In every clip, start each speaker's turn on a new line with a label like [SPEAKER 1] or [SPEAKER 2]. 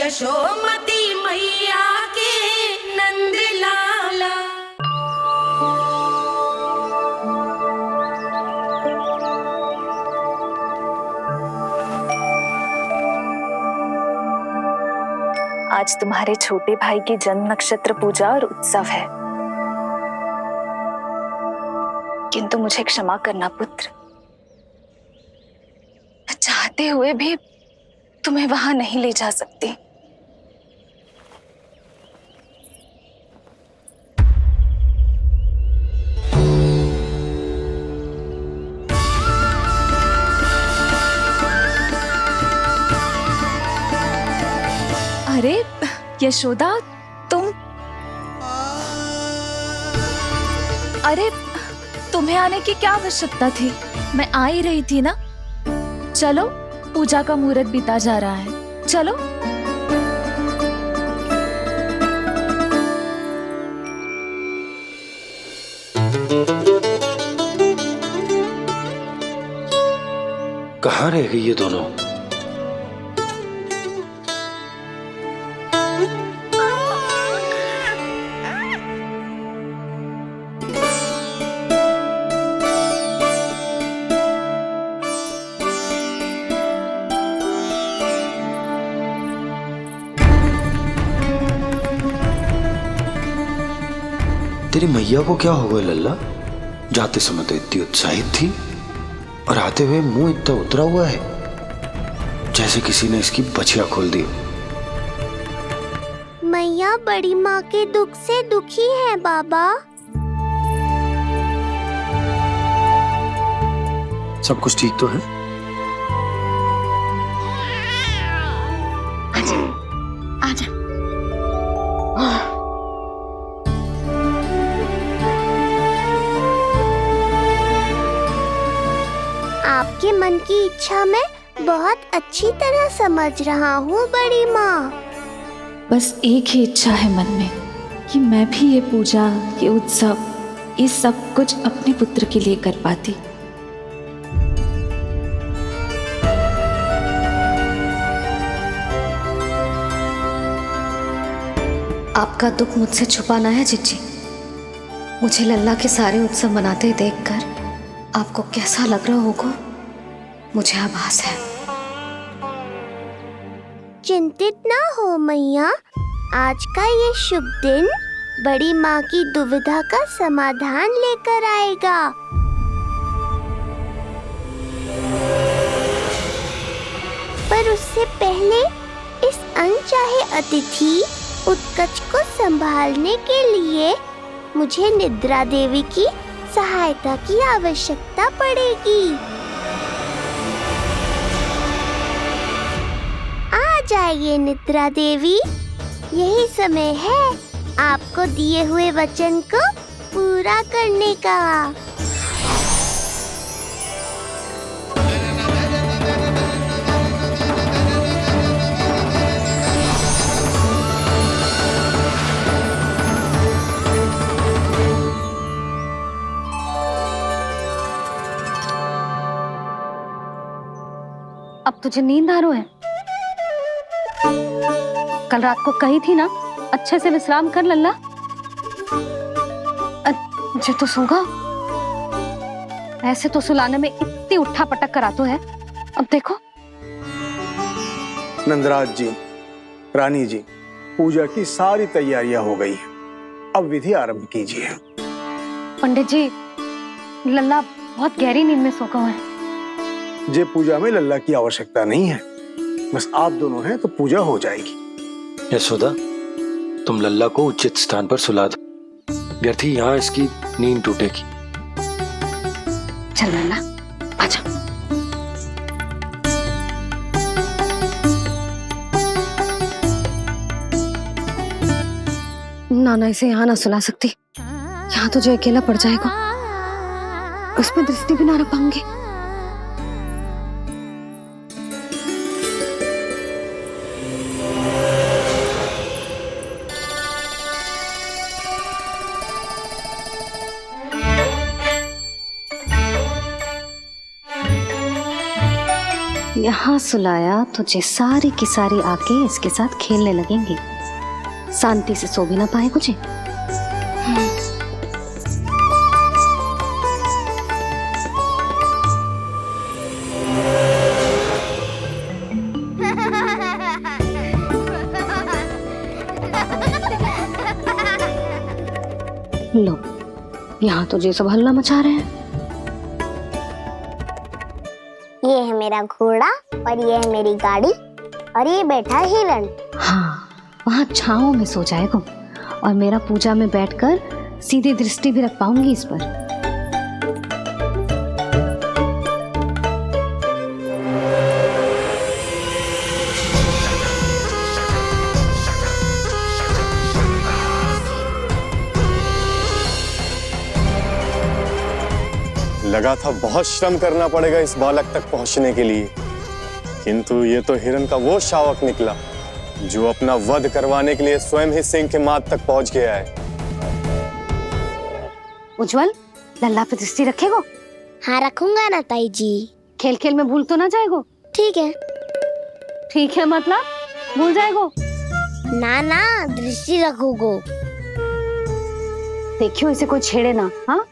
[SPEAKER 1] यशोमती मैया के नंद लाला।
[SPEAKER 2] आज तुम्हारे छोटे भाई की जन्म नक्षत्र पूजा और उत्सव है, किंतु मुझे क्षमा करना पुत्र, मैं चाहते हुए भी तुम्हें वहां नहीं ले जा सकती। अरे यशोदा, तुम, अरे तुम्हें आने की क्या आवश्यकता थी? मैं आ ही रही थी ना। चलो, पूजा का मुहूर्त बीता जा रहा है, चलो।
[SPEAKER 3] कहाँ रह गई ये दोनों? तेरी मैया को क्या हो गया लल्ला? जाते समय तो इतनी उत्साहित थी और आते हुए मुंह इतना उतरा हुआ है जैसे किसी ने इसकी बछिया खोल दी।
[SPEAKER 4] मैया बड़ी माँ के दुख से दुखी है बाबा।
[SPEAKER 3] सब कुछ ठीक तो है?
[SPEAKER 4] आजा। आपके मन की इच्छा मैं बहुत अच्छी तरह समझ रहा हूँ बड़ी माँ।
[SPEAKER 2] बस एक ही इच्छा है मन में कि मैं भी ये पूजा, ये उत्सव, ये सब कुछ अपने पुत्र के लिए कर पाती।
[SPEAKER 5] आपका दुख मुझसे छुपाना है जिज्जी। मुझे लल्ला के सारे उत्सव मनाते देखकर आपको कैसा लग रहा होगा, मुझे आभास है।
[SPEAKER 4] चिंतित ना हो मैया, आज का ये शुभ दिन बड़ी माँ की दुविधा का समाधान लेकर आएगा। पर उससे पहले इस अनचाहे अतिथि उत्कच को संभालने के लिए मुझे निद्रा देवी की सहायता की आवश्यकता पड़ेगी। आ जाइए निद्रा देवी, यही समय है आपको दिए हुए वचन को पूरा करने का।
[SPEAKER 5] अब तुझे नींद आ रही है? कल रात को कही थी ना अच्छे से विश्राम कर लल्ला। जो तो सोगा, ऐसे तो सुलाने में इतनी उठा पटक करा तो है। अब देखो।
[SPEAKER 6] नंदराज जी, रानी जी, पूजा की सारी तैयारियां हो गई हैं। अब विधि आरंभ कीजिए।
[SPEAKER 5] पंडित जी, लल्ला बहुत गहरी नींद में सो गया है।
[SPEAKER 6] जे पूजा में लल्ला की आवश्यकता नहीं है, बस आप दोनों हैं तो पूजा हो जाएगी।
[SPEAKER 3] यशोदा, तुम लल्ला को उचित स्थान पर सुला दो, व्यर्थ ही यहाँ इसकी नींद टूटेगी।
[SPEAKER 5] चल लल्ला, आजा। नाना इसे यहाँ ना सुला सकती, यहाँ तो जो अकेला पड़ जाएगा, उसमें दृष्टि भी ना रख पाऊंगी। यहाँ सुलाया तो जे सारी की सारी आके इसके साथ खेलने लगेंगी, शांति से सो भी ना पाए कुछ। लो, यहाँ तो जे सब हल्ला मचा रहे हैं।
[SPEAKER 4] ये है मेरा घोड़ा और ये है मेरी गाड़ी और ये बैठा है हिरण।
[SPEAKER 5] हाँ, वहाँ छांव में सो जाएगा और मेरा पूजा में बैठकर सीधी दृष्टि भी रख पाऊंगी इस पर।
[SPEAKER 7] लगा था बहुत श्रम करना पड़ेगा इस बालक तक पहुंचने के लिए, किंतु ये तो हिरण का वो शावक निकला जो अपना वध करवाने के लिए स्वयं ही सिंह के माथ तक पहुंच गया है।
[SPEAKER 5] उज्जवल, लल्ला पे दृष्टि रखेगो?
[SPEAKER 4] हाँ रखूंगा ना ताई जी।
[SPEAKER 5] खेल खेल में भूल तो ना जाएगो?
[SPEAKER 4] ठीक है।
[SPEAKER 5] ठीक है मतलब भूल जाएगो?
[SPEAKER 4] ना ना, दृष्टि रखोगो।
[SPEAKER 5] देखियो इसे कोई छेड़े ना, हाँ?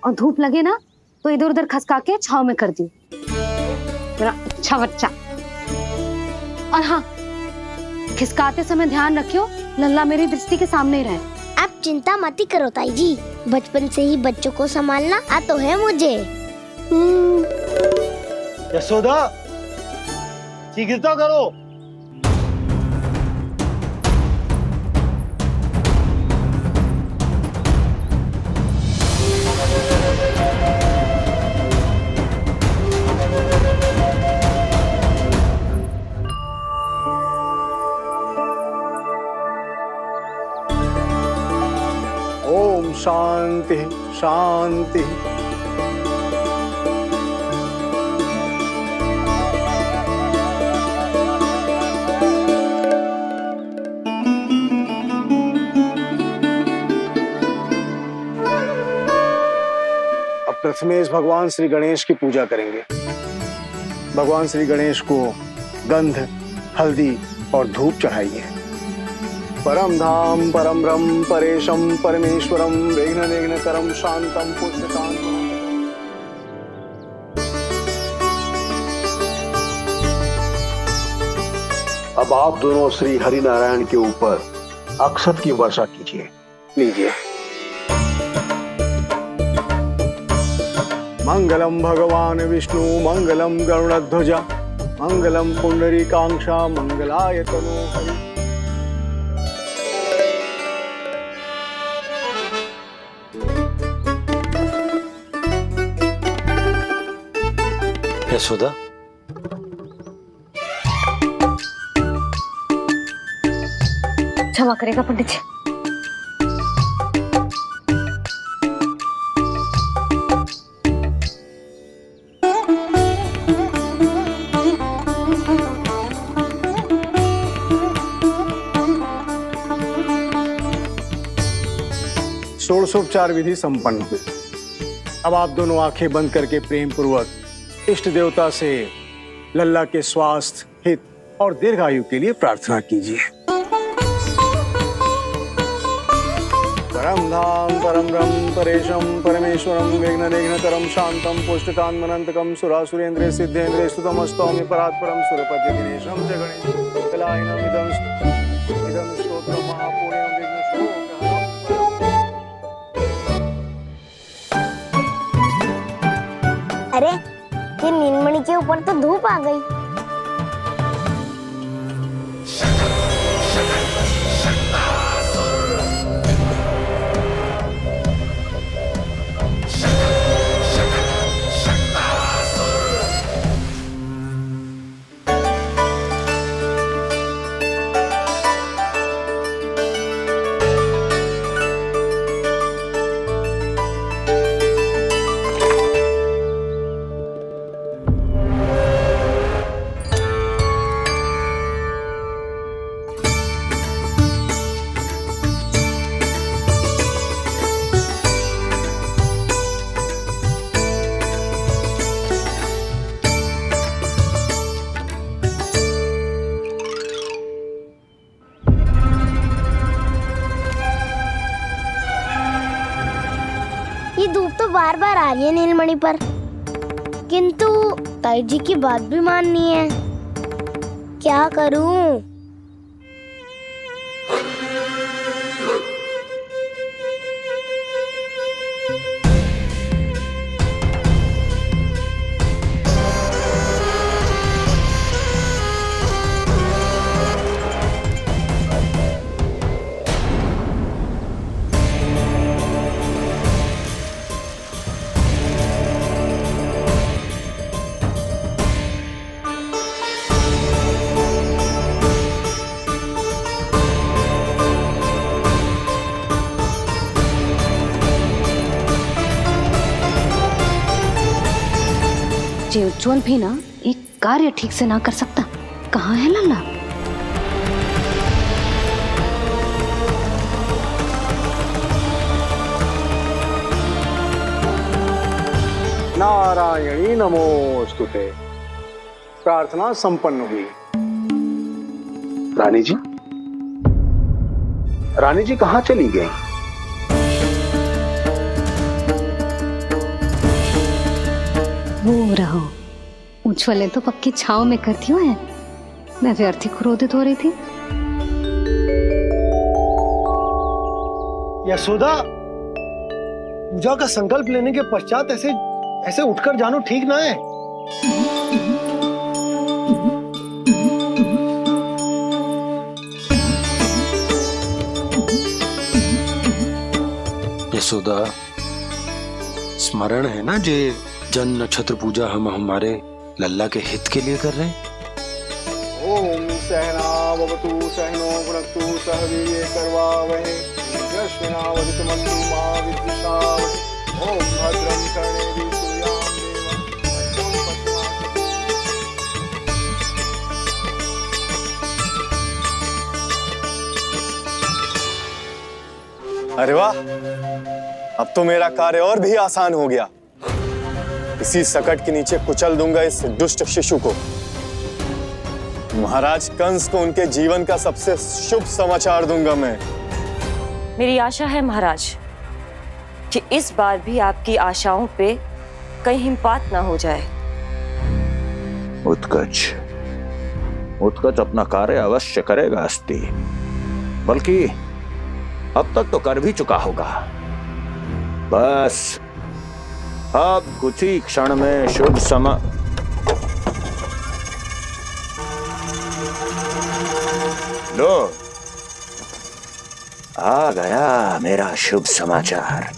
[SPEAKER 5] और धूप लगे ना तो इधर उधर खसका के छाव में कर दी। अच्छा बच्चा। और हाँ, खिसकाते समय ध्यान रखियो लल्ला मेरी दृष्टि के सामने ही रहे।
[SPEAKER 4] आप चिंता मत ही करो ताई जी, बचपन से ही बच्चों को संभालना आता है मुझे।
[SPEAKER 8] यशोदा, शीघ्रता करो।
[SPEAKER 6] ओम शांति शांति। अब प्रथमेश भगवान श्री गणेश की पूजा करेंगे। भगवान श्री गणेश को गंध, हल्दी और धूप चढ़ाइए। परम धाम परम ब्रह्म परेशम परमेश्वरम विघ्न निघ्नकरम शांतम पुष्टकांतम।
[SPEAKER 9] अब आप दोनों श्री हरि नारायण के ऊपर अक्षत की वर्षा कीजिए।
[SPEAKER 6] लीजिए। मंगलम भगवान विष्णु मंगलम गरुड़ध्वजा मंगलम पुंडरीकांक्षा मंगलाय तनोहरि।
[SPEAKER 3] यशोदा,
[SPEAKER 5] क्षमा करेगा पंडित जी।
[SPEAKER 6] षोडशोपचार विधि संपन्न हुई। अब आप दोनों आंखें बंद करके प्रेम पूर्वक इष्ट देवता से लल्ला के स्वास्थ्य, हित और दीर्घायु के लिए प्रार्थना कीजिए। परम धाम परम ब्रह्म परेशम परमेश्वरम विघ्न निघ्नकरम शांतम पुष्टकांतमनंतकम सुरासुरेंद्र सिद्धेंद्र स्तुतमस्तौमि परात्परम सुरपति दिनेशम च गणेश कलायनम इदं स्तोत्रम महापुण्यम विघ्नशोकहरम।
[SPEAKER 4] अरे ये नीलमणि के ऊपर तो धूप आ गई। बार बार आ रही है नीलमणि पर, किंतु ताई जी की बात भी माननी है। क्या करूं?
[SPEAKER 5] जे उज्जवल भी ना एक कार्य ठीक से ना कर सकता। कहाँ है लल्ला?
[SPEAKER 6] नारायणी नमोस्तुते। प्रार्थना संपन्न हुई।
[SPEAKER 9] रानी जी, रानी जी कहाँ चली गई?
[SPEAKER 5] वो रहो, उज्जवल ने तो पक्की छाव में कर दियो है। मैं व्यर्थ ही क्रोधित हो रही थी।
[SPEAKER 8] यशोदा, पूजा का संकल्प लेने के पश्चात ऐसे उठकर जानो ठीक ना है।
[SPEAKER 3] यशोदा, स्मरण है ना जे जन नक्षत्र पूजा हम हमारे लल्ला के हित के लिए कर रहे हैं।
[SPEAKER 6] ओम सहना भवतु सहनो भुनक्तु सह वीर्येण करवावहै तेजस्विनावधीतमस्तु मा विद्विषावहै। ओम भद्रं कर्णेभिः सूर्यां देवं भद्रं
[SPEAKER 7] अरे वाह, अब तो मेरा कार्य और भी आसान हो गया। इसी सकट के नीचे कुचल दूंगा इस दुष्ट शिशु को। महाराज कंस को उनके जीवन का सबसे शुभ समाचार दूंगा मैं।
[SPEAKER 1] मेरी आशा है महाराज कि इस बार भी आपकी आशाओं पे कहीं हिमपात ना हो जाए।
[SPEAKER 10] उत्कच अपना कार्य अवश्य करेगा अस्ति, बल्कि अब तक तो कर भी चुका होगा। बस अब कुछ ही क्षण में शुभ समय। लो, आ गया मेरा शुभ समाचार।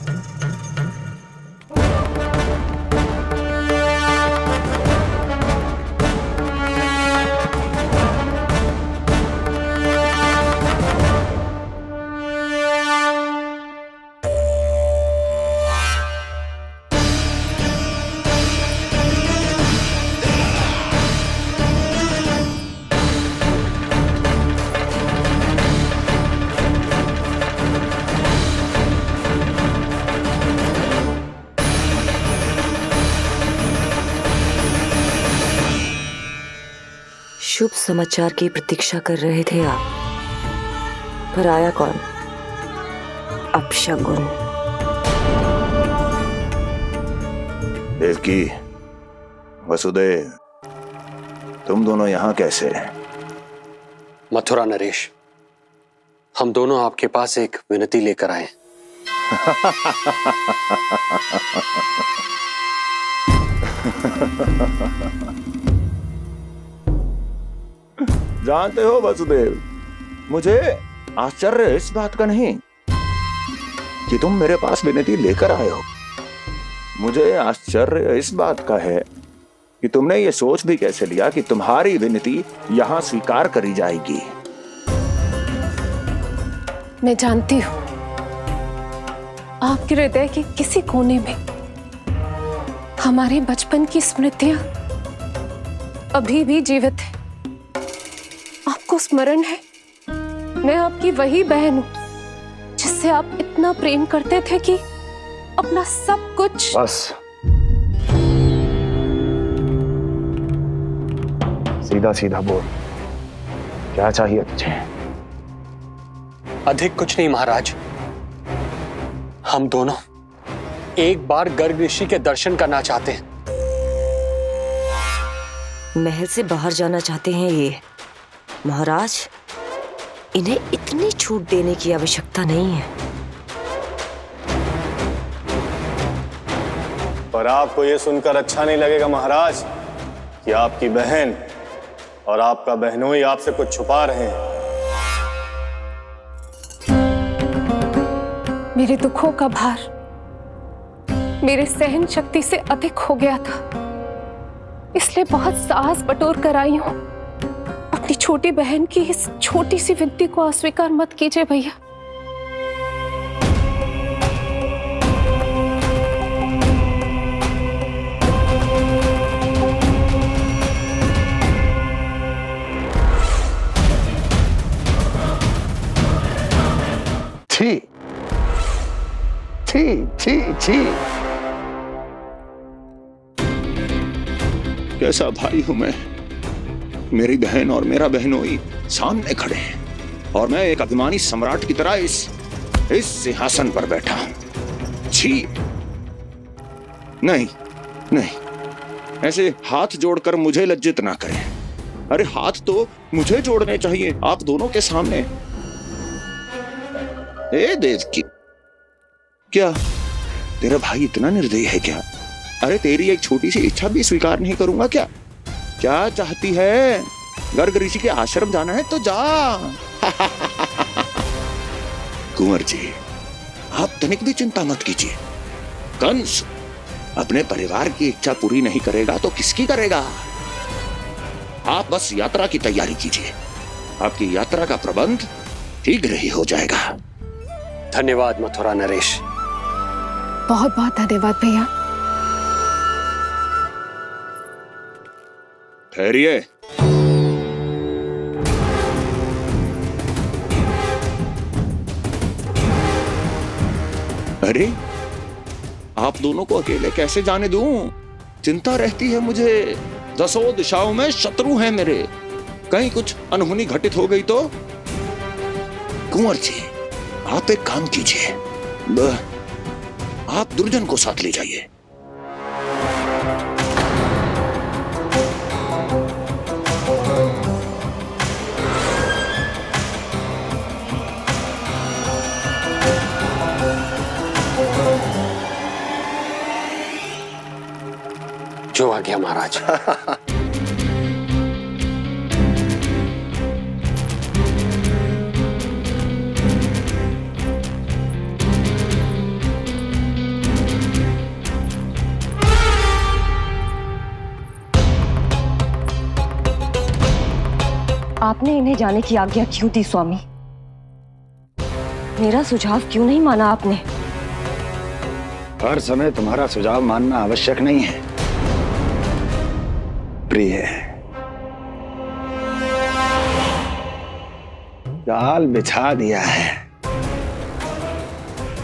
[SPEAKER 1] शुभ समाचार की प्रतीक्षा कर रहे थे आप, पर आया कौन? अपशगुन।
[SPEAKER 10] देवकी, वसुदेव, तुम दोनों यहाँ कैसे?
[SPEAKER 3] मथुरा नरेश, हम दोनों आपके पास एक विनती लेकर आए।
[SPEAKER 10] जानते हो वसुदेव, मुझे आश्चर्य इस बात का नहीं कि तुम मेरे पास विनती लेकर आए हो। मुझे आश्चर्य इस बात का है कि तुमने ये सोच भी कैसे लिया कि तुम्हारी विनती यहां स्वीकार करी जाएगी।
[SPEAKER 11] मैं जानती हूं आपके हृदय के किसी कोने में हमारे बचपन की स्मृतियां अभी भी जीवित है। आपको स्मरण है, मैं आपकी वही बहन हूं जिससे आप इतना प्रेम करते थे कि अपना सब कुछ।
[SPEAKER 6] बस सीधा सीधा बोल, क्या चाहिए तुझे?
[SPEAKER 3] अधिक कुछ नहीं महाराज, हम दोनों
[SPEAKER 12] एक बार गर्ग ऋषि के दर्शन करना चाहते हैं।
[SPEAKER 1] महल से बाहर जाना चाहते हैं ये। महाराज, इन्हें इतनी छूट देने की आवश्यकता नहीं है।
[SPEAKER 7] पर आपको ये सुनकर अच्छा नहीं लगेगा महाराज कि आपकी बहन और आपका बहनोई आपसे कुछ छुपा रहे हैं।
[SPEAKER 11] मेरे दुखों का भार मेरे सहन शक्ति से अधिक हो गया था, इसलिए बहुत साहस बटोर कर आई हूं। अपनी छोटी बहन की इस छोटी सी विनती को अस्वीकार मत कीजिए भैया।
[SPEAKER 9] छी छी छी छी।
[SPEAKER 10] कैसा भाई हूं मैं। मेरी बहन और मेरा बहनोई सामने खड़े हैं और मैं एक अभिमानी सम्राट की तरह इस सिंहासन पर बैठा हूं। छी, नहीं नहीं, ऐसे हाथ जोड़कर मुझे लज्जित ना करें। अरे हाथ तो मुझे जोड़ने चाहिए आप दोनों के सामने। ए देवकी, क्या तेरा भाई इतना निर्दयी है क्या? अरे तेरी एक छोटी सी इच्छा भी स्वीकार नहीं करूंगा क्या? क्या चाहती है? गर्ग ऋषि के आश्रम जाना है तो जा। कुंवर जी, आप तनिक भी चिंता मत कीजिए। कंस अपने परिवार की इच्छा पूरी नहीं करेगा तो किसकी करेगा? आप बस यात्रा की तैयारी कीजिए। आपकी यात्रा का प्रबंध शीघ्र ही हो जाएगा।
[SPEAKER 12] धन्यवाद मथुरा नरेश।
[SPEAKER 11] बहुत बहुत धन्यवाद भैया।
[SPEAKER 10] ठहरिए। अरे आप दोनों को अकेले कैसे जाने दूं? चिंता रहती है मुझे। दसों दिशाओं में शत्रु हैं मेरे। कहीं कुछ अनहोनी घटित हो गई तो? कुंवर जी, आप एक काम कीजिए, आप दुर्जन को साथ ले जाइए।
[SPEAKER 12] जो आ गया महाराज।
[SPEAKER 1] आपने इन्हें जाने की आज्ञा क्यों दी स्वामी? मेरा सुझाव क्यों नहीं माना आपने?
[SPEAKER 3] हर समय तुम्हारा सुझाव मानना आवश्यक नहीं है प्रिय। जाल बिछा दिया है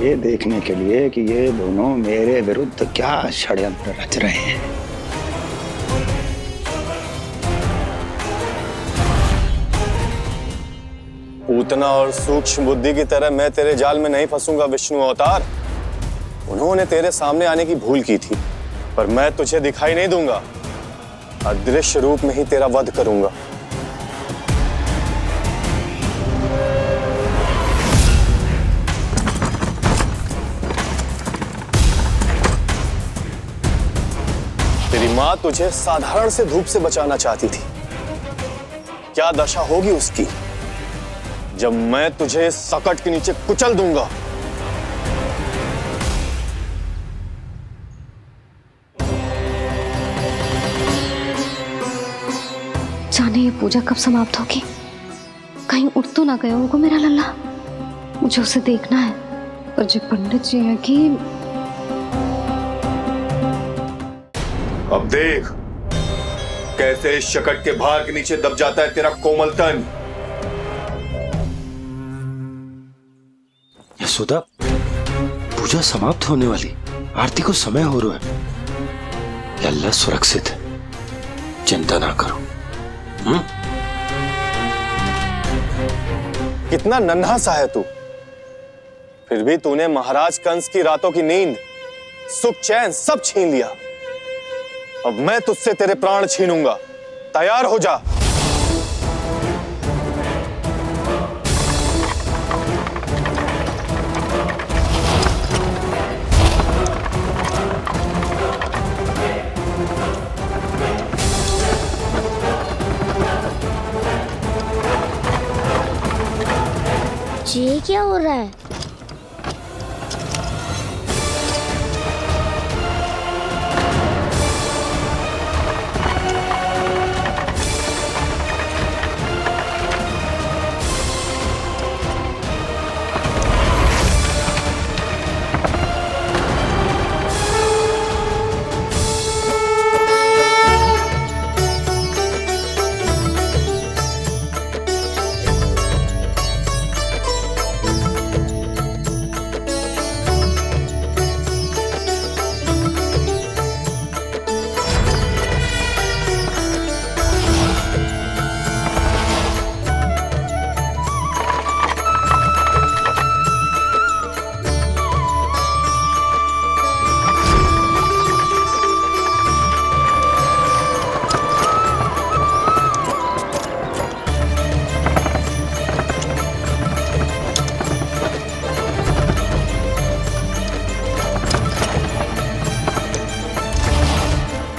[SPEAKER 3] ये देखने के लिए कि ये दोनों मेरे विरुद्ध क्या षड्यंत्र रच रहे हैं।
[SPEAKER 7] पूतना और सूक्ष्म बुद्धि की तरह मैं तेरे जाल में नहीं फंसूंगा विष्णु अवतार। उन्होंने तेरे सामने आने की भूल की थी, पर मैं तुझे दिखाई नहीं दूंगा। अदृश्य रूप में ही तेरा वध करूंगा। तेरी मां तुझे साधारण से धूप से बचाना चाहती थी। क्या दशा होगी उसकी जब मैं तुझे इस सकट के नीचे कुचल दूंगा।
[SPEAKER 5] जाने ये पूजा कब समाप्त होगी। कहीं उठ तो ना गया होगा मेरा लल्ला। मुझे उसे देखना है। पर जो पंडित जी है कि
[SPEAKER 10] अब देख कैसे इस शकट के भार के नीचे दब जाता है तेरा कोमल तन।
[SPEAKER 3] यशोदा, पूजा समाप्त होने वाली, आरती को समय हो रहा है। लल्ला सुरक्षित है, चिंता ना करो।
[SPEAKER 7] कितना नन्हा सा है तू, फिर भी तूने महाराज कंस की रातों की नींद सुख चैन सब छीन लिया। अब मैं तुझसे तेरे प्राण छीनूंगा। तैयार हो जा।
[SPEAKER 4] ये क्या हो रहा है?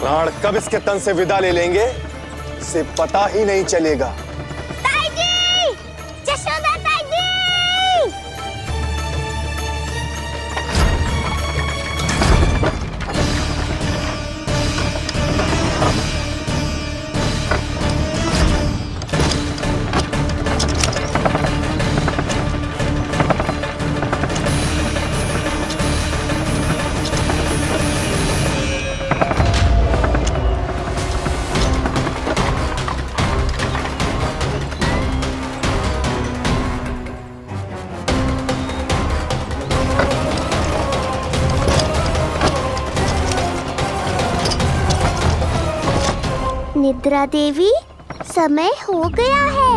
[SPEAKER 7] प्राण कब इसके तन से विदा ले लेंगे इसे पता ही नहीं चलेगा।
[SPEAKER 4] ताई जी! जशोदा ताई जी! निद्रा देवी, समय हो गया है।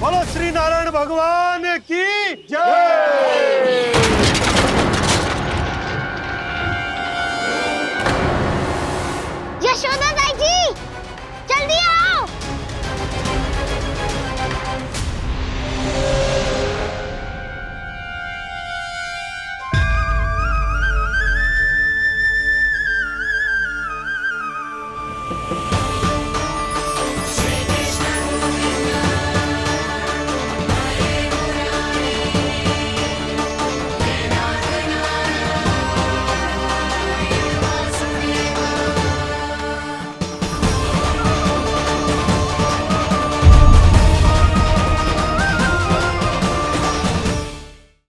[SPEAKER 8] बोलो श्री नारायण भगवान की जय।